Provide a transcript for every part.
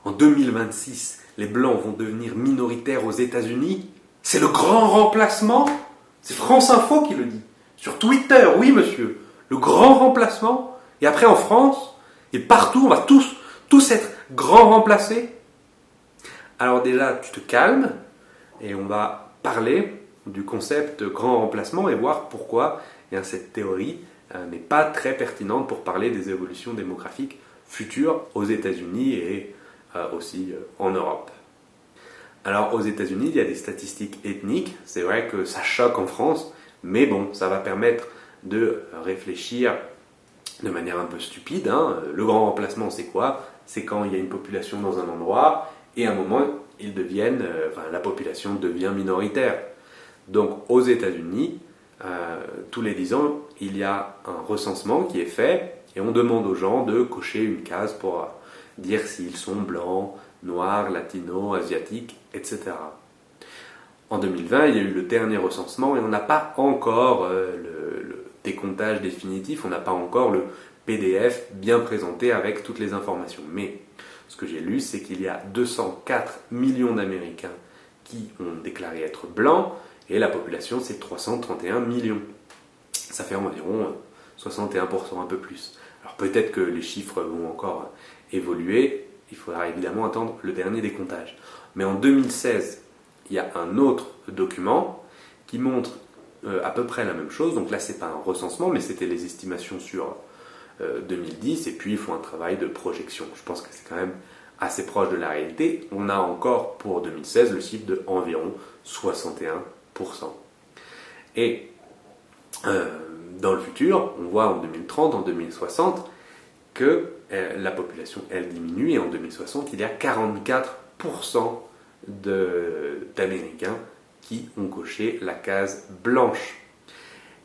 en 2026, les Blancs vont devenir minoritaires aux États-Unis. C'est le grand remplacement. C'est France Info qui le dit. Sur Twitter, oui monsieur. Le grand remplacement. Et après en France, et partout, on va tous être grands remplacés. Alors déjà, tu te calmes et on va parler du concept grand remplacement et voir pourquoi cette théorie n'est pas très pertinente pour parler des évolutions démographiques futures aux États-Unis et aussi en Europe. Alors aux États-Unis, il y a des statistiques ethniques, c'est vrai que ça choque en France, mais bon, ça va permettre de réfléchir de manière un peu stupide. Le grand remplacement, c'est quoi? C'est quand il y a une population dans un endroit et à un moment, la population devient minoritaire. Donc aux États-Unis, tous les 10 ans, il y a un recensement qui est fait et on demande aux gens de cocher une case pour dire s'ils sont blancs, noirs, latinos, asiatiques, etc. En 2020, il y a eu le dernier recensement et on n'a pas encore le décomptage définitif, on n'a pas encore le PDF bien présenté avec toutes les informations. Mais ce que j'ai lu, c'est qu'il y a 204 millions d'Américains qui ont déclaré être blancs et la population, c'est 331 millions. Ça fait environ 61%, un peu plus. Alors peut-être que les chiffres vont encore évoluer, il faudra évidemment attendre le dernier décomptage. Mais en 2016, il y a un autre document qui montre à peu près la même chose. Donc là, c'est pas un recensement, mais c'était les estimations sur 2010, et puis ils font un travail de projection. Je pense que c'est quand même assez proche de la réalité. On a encore pour 2016 le chiffre de environ 61%. Et dans le futur, on voit en 2030, en 2060, que la population, elle diminue, et en 2060, il y a 44% d'Américains qui ont coché la case blanche.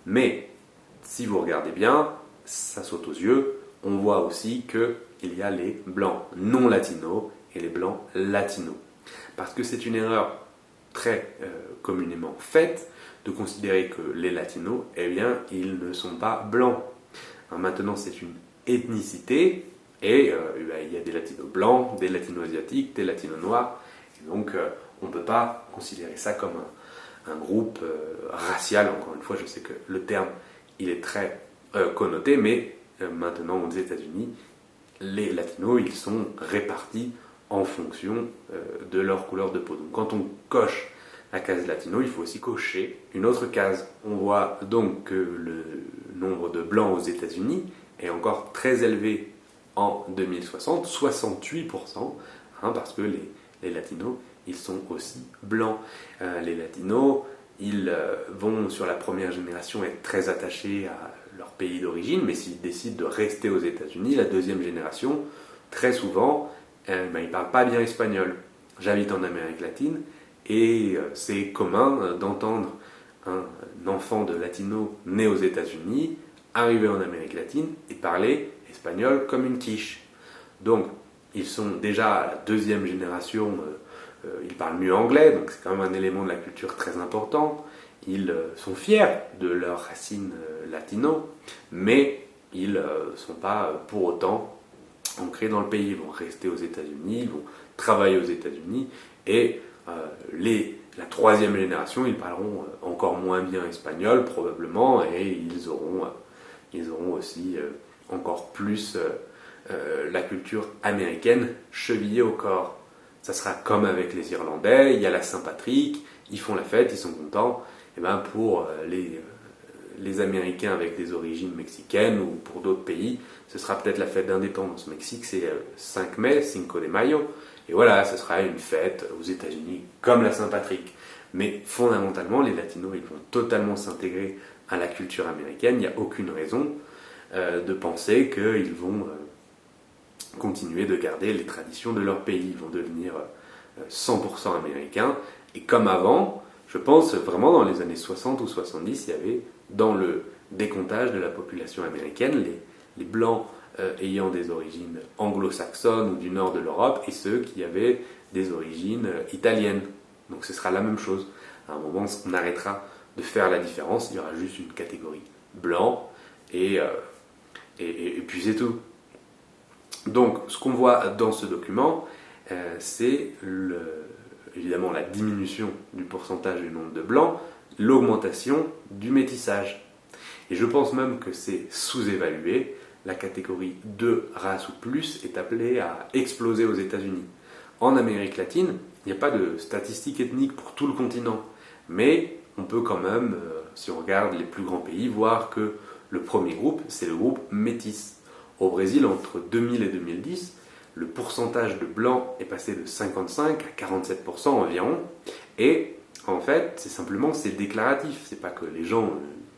Mais, si vous regardez bien, ça saute aux yeux, on voit aussi qu'il y a les blancs non latinos et les blancs latinos. Parce que c'est une erreur très communément faite de considérer que les latinos, eh bien, ils ne sont pas blancs. Alors maintenant, c'est une ethnicité, et il y a des latinos blancs, des latinos asiatiques, des latinos noirs, et donc on ne peut pas considérer ça comme un groupe racial. Encore une fois, je sais que le terme, il est très connoté, mais maintenant aux États-Unis, les latinos, ils sont répartis en fonction de leur couleur de peau. Donc quand on coche la case latino, il faut aussi cocher une autre case. On voit donc que le nombre de blancs aux États-Unis est encore très élevé en 2060, 68%, parce que les latinos, ils sont aussi blancs. Les latinos, ils vont sur la première génération être très attachés à leur pays d'origine, mais s'ils décident de rester aux États-Unis, la deuxième génération, très souvent, ils ne parlent pas bien espagnol. J'habite en Amérique latine, et c'est commun d'entendre un enfant de latino né aux États-Unis arriver en Amérique latine et parler espagnol comme une quiche. Donc, ils sont déjà à la deuxième génération, ils parlent mieux anglais, donc c'est quand même un élément de la culture très important. Ils sont fiers de leurs racines latino, mais ils ne sont pas pour autant ancrés dans le pays. Ils vont rester aux États-Unis, ils vont travailler aux États-Unis, et la troisième génération, ils parleront encore moins bien espagnol probablement, et ils auront aussi encore plus la culture américaine chevillée au corps. Ça sera comme avec les Irlandais, il y a la Saint-Patrick, ils font la fête, ils sont contents. Et bien pour les Américains avec des origines mexicaines ou pour d'autres pays, ce sera peut-être la fête d'indépendance. Au Mexique, c'est 5 mai, Cinco de Mayo. Et voilà, ce sera une fête aux États-Unis comme la Saint-Patrick. Mais fondamentalement, les latinos, ils vont totalement s'intégrer à la culture américaine. Il n'y a aucune raison de penser qu'ils vont continuer de garder les traditions de leur pays. Ils vont devenir 100% américains. Et comme avant, je pense vraiment dans les années 60 ou 70, il y avait dans le décomptage de la population américaine les blancs ayant des origines anglo-saxonnes ou du nord de l'Europe et ceux qui avaient des origines italiennes. Donc ce sera la même chose. À un moment, on arrêtera de faire la différence, il y aura juste une catégorie blanc et puis c'est tout. Donc ce qu'on voit dans ce document, c'est évidemment la diminution du pourcentage du nombre de blancs, l'augmentation du métissage. Et je pense même que c'est sous-évalué. La catégorie 2 races ou plus est appelée à exploser aux États-Unis. En Amérique latine, il n'y a pas de statistiques ethniques pour tout le continent, mais on peut quand même, si on regarde les plus grands pays, voir que le premier groupe, c'est le groupe métis. Au Brésil, entre 2000 et 2010, le pourcentage de blancs est passé de 55 à 47% environ, et en fait, c'est déclaratif, c'est pas que les gens,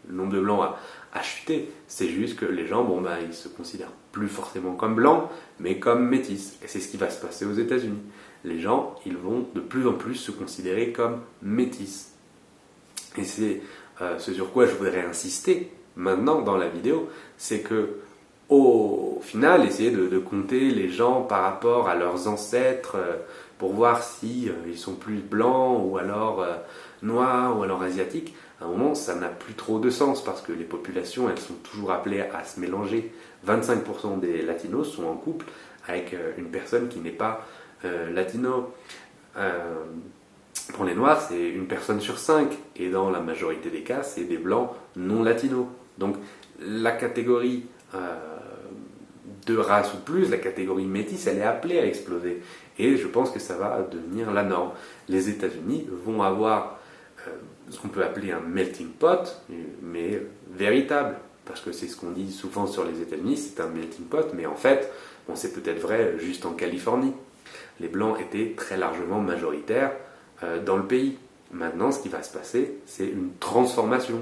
le nombre de blancs a chuté, c'est juste que les gens, ils se considèrent plus forcément comme blancs, mais comme métis. Et c'est ce qui va se passer aux États-Unis. Les gens, ils vont de plus en plus se considérer comme métis. Et c'est ce sur quoi je voudrais insister maintenant dans la vidéo, c'est que au final, essayer de compter les gens par rapport à leurs ancêtres pour voir si ils sont plus blancs ou alors noirs ou alors asiatiques, à un moment, ça n'a plus trop de sens parce que les populations, elles sont toujours appelées à se mélanger. 25% des latinos sont en couple avec une personne qui n'est pas latino. Pour les noirs, c'est une personne sur 5 et dans la majorité des cas, c'est des blancs non latinos. Donc la catégorie de race ou plus, la catégorie métisse, elle est appelée à exploser. Et je pense que ça va devenir la norme. Les États-Unis vont avoir ce qu'on peut appeler un melting pot, mais véritable. Parce que c'est ce qu'on dit souvent sur les États-Unis, c'est un melting pot, mais en fait, c'est peut-être vrai juste en Californie. Les Blancs étaient très largement majoritaires dans le pays. Maintenant, ce qui va se passer, c'est une transformation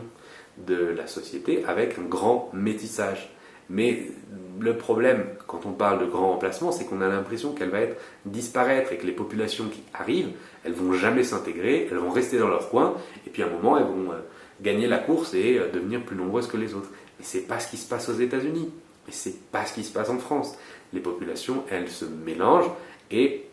de la société avec un grand métissage. Mais le problème, quand on parle de grand remplacement, c'est qu'on a l'impression qu'elle va disparaître et que les populations qui arrivent, elles vont jamais s'intégrer, elles vont rester dans leur coin, et puis à un moment, elles vont gagner la course et devenir plus nombreuses que les autres. Et c'est pas ce qui se passe aux États-Unis, et c'est pas ce qui se passe en France. Les populations, elles se mélangent, et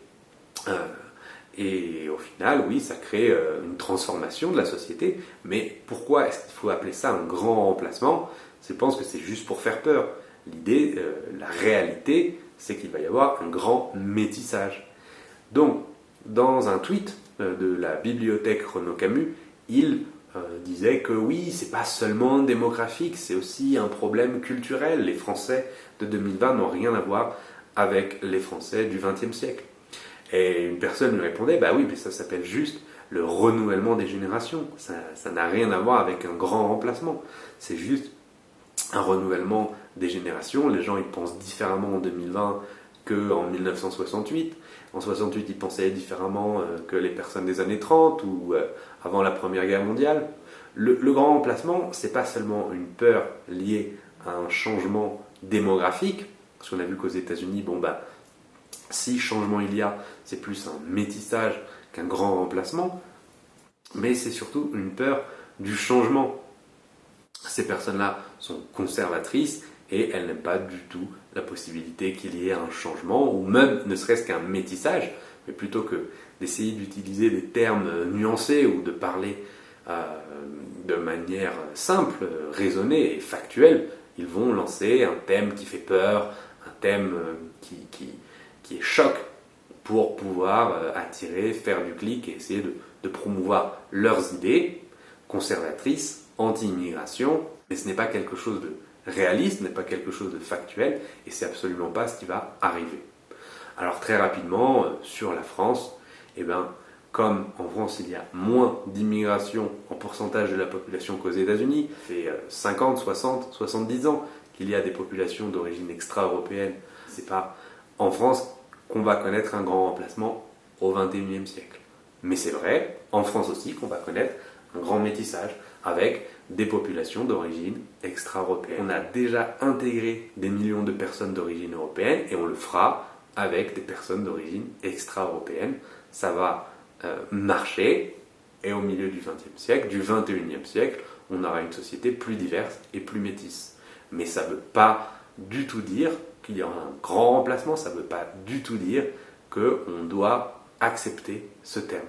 au final, oui, ça crée une transformation de la société, mais pourquoi est-ce qu'il faut appeler ça un grand remplacement ? Je pense que c'est juste pour faire peur. L'idée, la réalité, c'est qu'il va y avoir un grand métissage. Donc, dans un tweet de la bibliothèque Renaud Camus, il disait que oui, c'est pas seulement démographique, c'est aussi un problème culturel. Les Français de 2020 n'ont rien à voir avec les Français du XXe siècle. Et une personne lui répondait, bah oui, mais ça s'appelle juste le renouvellement des générations. Ça n'a rien à voir avec un grand remplacement. C'est juste un renouvellement des générations. Les gens, ils pensent différemment en 2020 qu'en 1968. En 68, ils pensaient différemment que les personnes des années 30 ou avant la Première Guerre mondiale. Le grand remplacement, c'est pas seulement une peur liée à un changement démographique, parce qu'on a vu qu'aux États-Unis, si changement il y a, c'est plus un métissage qu'un grand remplacement, mais c'est surtout une peur du changement. Ces personnes-là sont conservatrices et elles n'aiment pas du tout la possibilité qu'il y ait un changement ou même ne serait-ce qu'un métissage, mais plutôt que d'essayer d'utiliser des termes nuancés ou de parler de manière simple, raisonnée et factuelle, ils vont lancer un thème qui fait peur, un thème qui est choc pour pouvoir attirer, faire du clic et essayer de promouvoir leurs idées conservatrices, anti-immigration, mais ce n'est pas quelque chose de réaliste, ce n'est pas quelque chose de factuel, et c'est absolument pas ce qui va arriver. Alors très rapidement, sur la France, comme en France il y a moins d'immigration en pourcentage de la population qu'aux États-Unis, ça fait 50, 60, 70 ans qu'il y a des populations d'origine extra-européenne, c'est pas en France qu'on va connaître un grand remplacement au XXIe siècle. Mais c'est vrai, en France aussi, qu'on va connaître un grand métissage avec des populations d'origine extra-européenne. On a déjà intégré des millions de personnes d'origine européenne et on le fera avec des personnes d'origine extra-européenne. Ça va marcher et au milieu du XXe siècle, du XXIe siècle, on aura une société plus diverse et plus métisse. Mais ça ne veut pas du tout dire qu'il y aura un grand remplacement, ça ne veut pas du tout dire qu'on doit accepter ce terme.